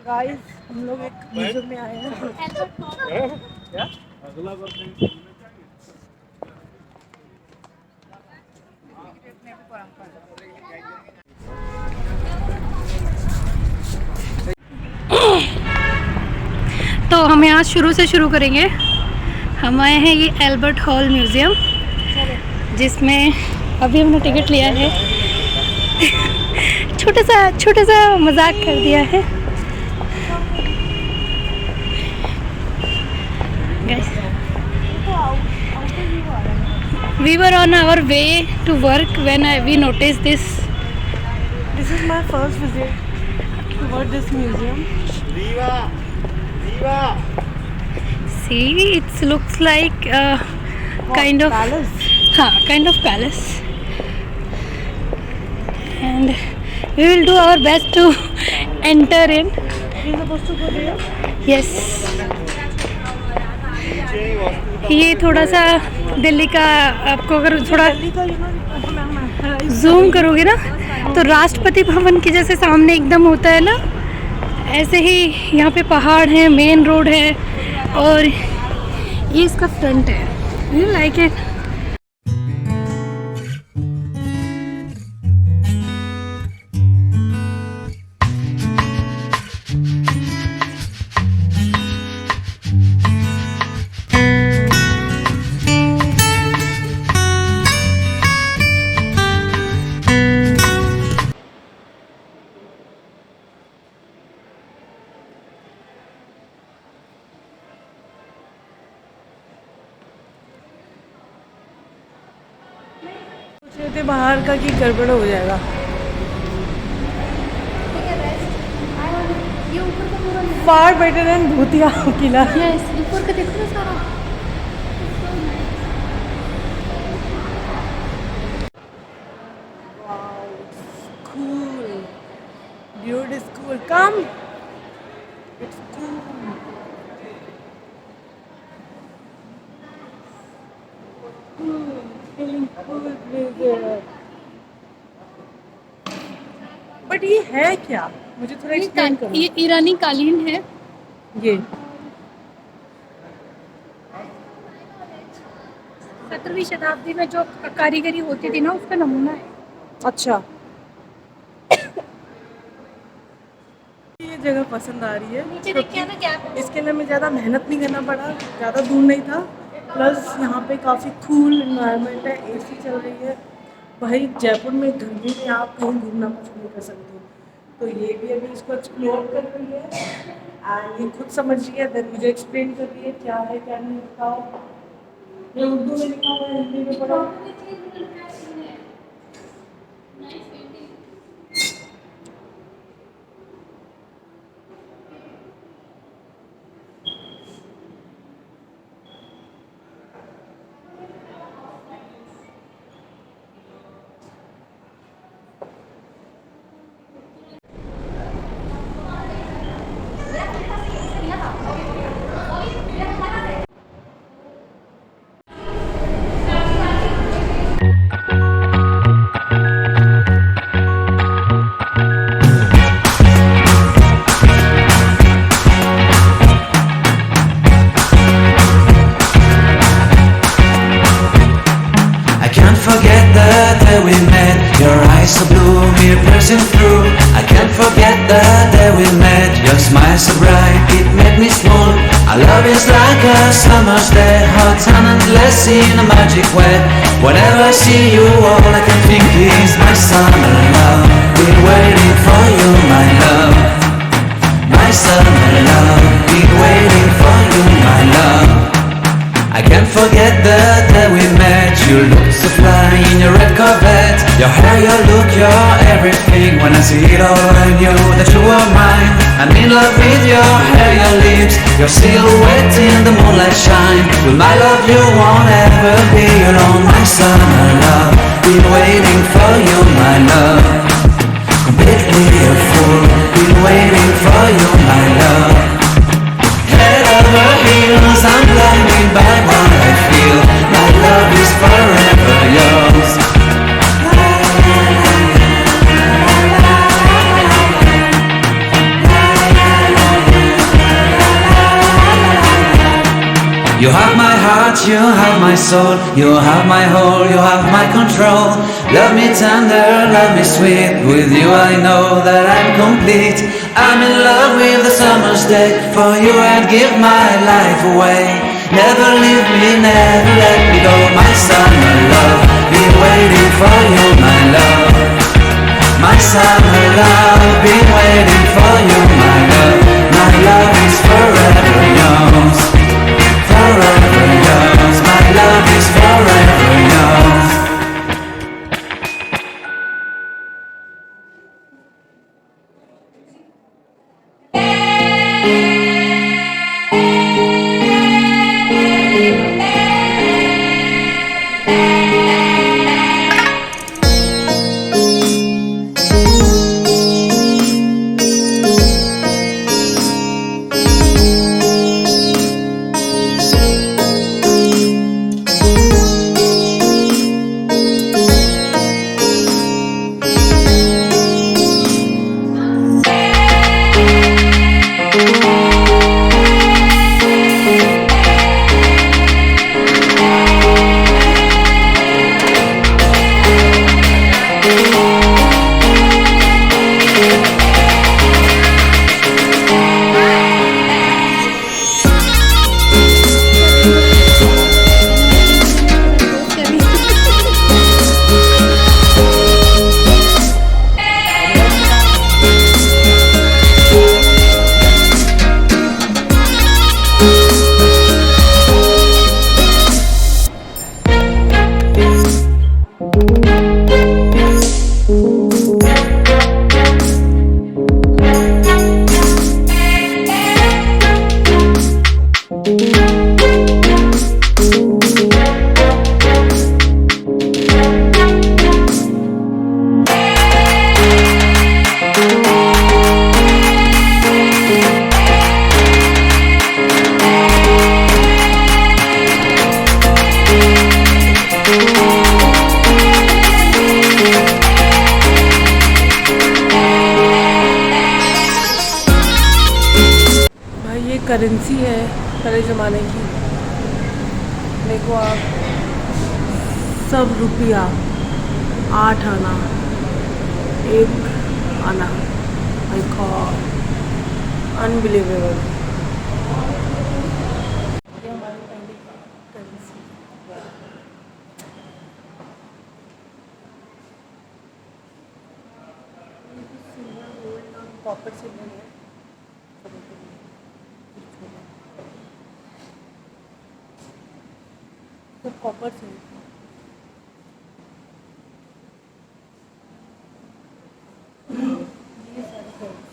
Guys हम लोग एक म्यूजियम में आए हैं। क्या अगला तो हम यहाँ शुरू से शुरू करेंगे। हम आए हैं ये एल्बर्ट हॉल म्यूज़ियम, जिसमें अभी हमने टिकट लिया है। छोटा सा मजाक कर दिया है। We were on our way to work when we noticed this. This is my first visit toward this museum. See, it looks like kind of palace. Kind of palace. And we will do our best to enter in. You're supposed to go there? Yes. ये थोड़ा सा दिल्ली का, आपको अगर थोड़ा zoom करोगे ना तो राष्ट्रपति भवन के जैसे सामने एकदम होता है ना, ऐसे ही यहाँ पे पहाड़ है, मेन रोड है और ये इसका फ्रंट है। You like it? थे बाहर का कि गड़बड़ हो जाएगा। फार बेटर देन भूतिया किला। ऊपर का देखो ना सारा। Cool. Dude is cool. Come. It's cool. But ये है क्या? मुझे थोड़ा एक्सप्लेन करो। ये ईरानी कालीन है। ये 17वीं शताब्दी में जो कारीगरी होती थी ना, उसका नमूना है। अच्छा। ये जगह पसंद आ रही है। नीचे देखिए ना गैप। इसके लिए हमें ज़्यादा मेहनत नहीं करना पड़ा, ज़्यादा दूर नहीं था। प्लस यहाँ पे काफ़ी कूल इन्वायरमेंट है, एसी चल रही है। भाई जयपुर में गर्मी में आप कहीं घूमना पसंद नहीं कर सकते। तो ये भी अभी इसको एक्सप्लोर कर रही है एंड ये खुद समझ रही है, देन मुझे एक्सप्लेन कर रही है क्या है क्या नहीं। बताओ, ये उर्दू में लिखा हुआ है, हिंदी में पढ़ा। We met, your eyes so blue, me piercing through. I can't forget the day we met, your smile so bright, it made me swoon. Our love is like a summer's day, hot and endless in a magic way. Whenever I see you, all I can think is my summer love. Been waiting for you, my love. My summer love, been waiting for you, my love. I can't forget the day we met. You looked so fly in your red Corvette. Your hair, your look, your everything. When I see it all, I knew that you were mine. I'm in love with your hair, your lips, your silhouette in the moonlight shine. With my love you won't ever be alone. My summer love, been waiting for you, my love. Completely a fool, been waiting for you, my love. Head over heels, I'm blinded by what I feel. My love is forever yours. You have my heart, you have my soul, you have my whole, you have my control. Love me tender, love me sweet, with you I know that I'm complete. I'm in love with the summer's day, for you I'd give my life away. Never leave me, never let me go, my summer love, been waiting for you, my love. My summer love, been waiting for you, my love. My love is forever yours, forever yours. My love is forever yours. Currency है पहले ज़माने की। देखो आप, सब रुपया 8 आना, 1 आना, आई गॉड, अनबिलीवेबल। ये हमारी पहली करेंसी, सिल्वर गोल्ड और कॉपर सिल्वर है। सब कॉपर से ये सारी करेंसी।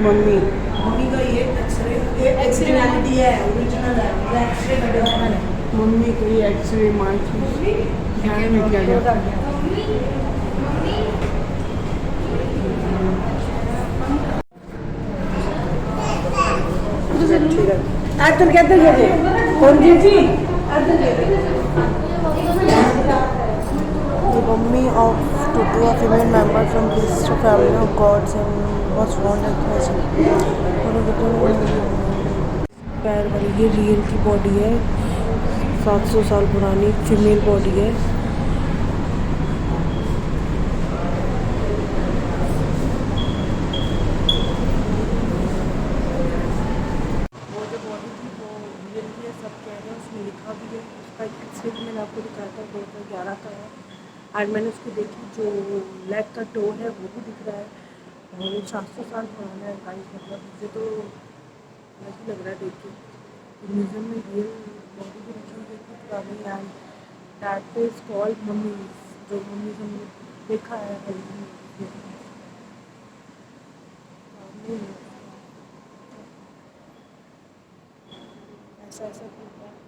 मम्मी का ये एक्सरे रियलिटी है, ओरिजिनल है, एक्सरे का है। मम्मी को ये एक्सरे मारती ध्यान में क्या गया। आजकल कहते हैं कौन जी The mummy of Tutu, a female member from this family of gods, and was found at पैर वाली ये रियल की बॉडी है, 700 साल पुरानी फीमेल बॉडी है। वो जो बॉडी थी वो रियल की है, सब कह रहे हैं, उसमें लिखा भी है। उसका एक एक्सरे भी मैंने आपको दिखाया था 2011 का है, और मैंने उसको देखी जो लेग का टो है वो भी दिख रहा है, और 700 साल पुराना है गाइस। मतलब मुझे तो ऐसा लग रहा है देख के। म्यूजियम में रियल बॉडी भी रखी हुई है पुरानी, and that is called mummies, जो मम्मीज हमने देखा है ऐसा ऐसा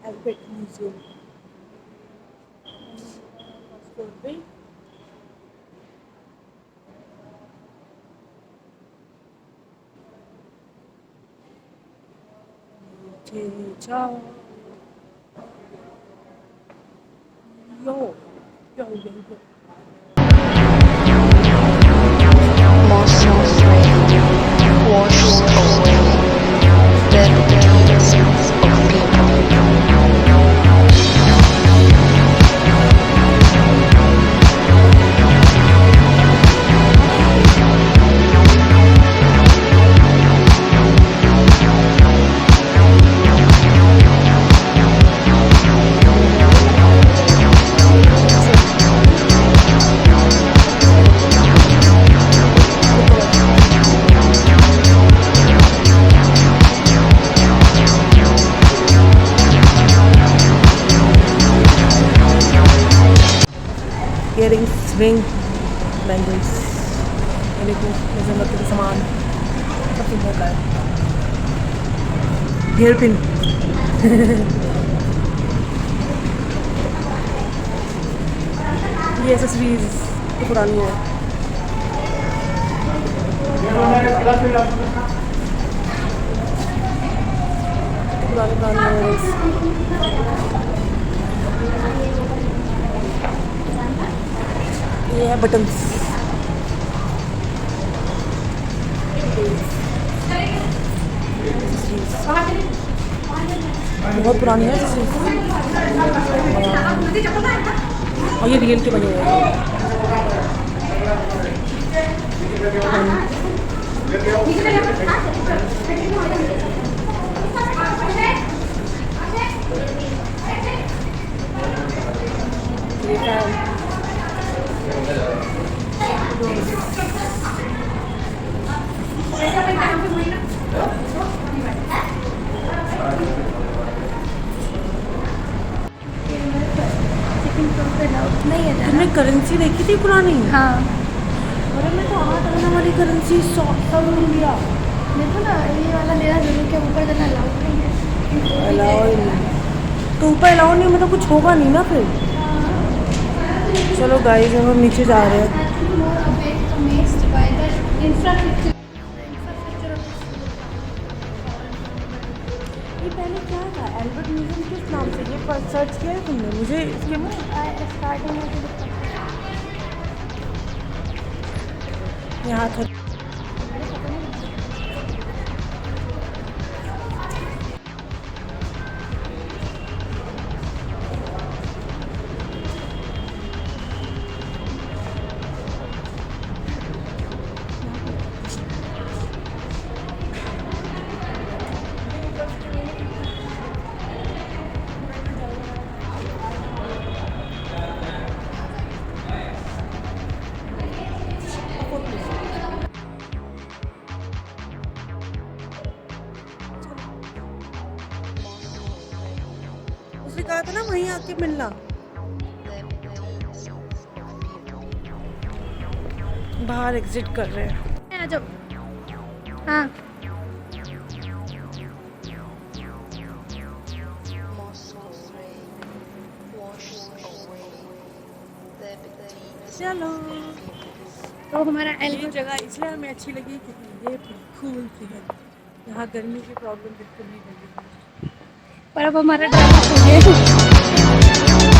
एल्बर्ट म्यूजियम पे। Ciao. Yo, yo, yo, yo. Morsel flame washes away the deeds of people. Earrings, ring, bangles, के सामान सब कुछ होता है। हेयर पिन ये एक्सेसरीज तो पुरानी है। पुराने ये है बटन्स, बहुत पुरानी है और ये रियल के बने हुए हैं। तुमने करेंसी देखी थी पुरानी? हाँ, अरे मैं तो 8 आना वाली करेंसी 100 मिल गया। देखो ना, ये वाला लेना जरूर, क्या ऊपर जाना अलाउड नहीं है। अलाउ नहीं तो ऊपर अलाउ नहीं, मतलब कुछ होगा नहीं ना फिर। चलो गाइस हम नीचे जा रहे हैं। ये पहले क्या था, एल्बर्ट म्यूजियम किस नाम से? ये पर सर्च किया है तुमने? मुझे इसके यहाँ था। उसने कहा था ना वहीं आके मिलना। बाहर एग्जिट कर रहे हैं। आ जाओ। हाँ, चलो। तो हमारा ये एल्गो जगह इसलिए हमें अच्छी लगी क्योंकि ये कूल थी। यहाँ गर्मी की प्रॉब्लम बिल्कुल नहीं लगी। पर अब हमारा ड्राइवर हो गया।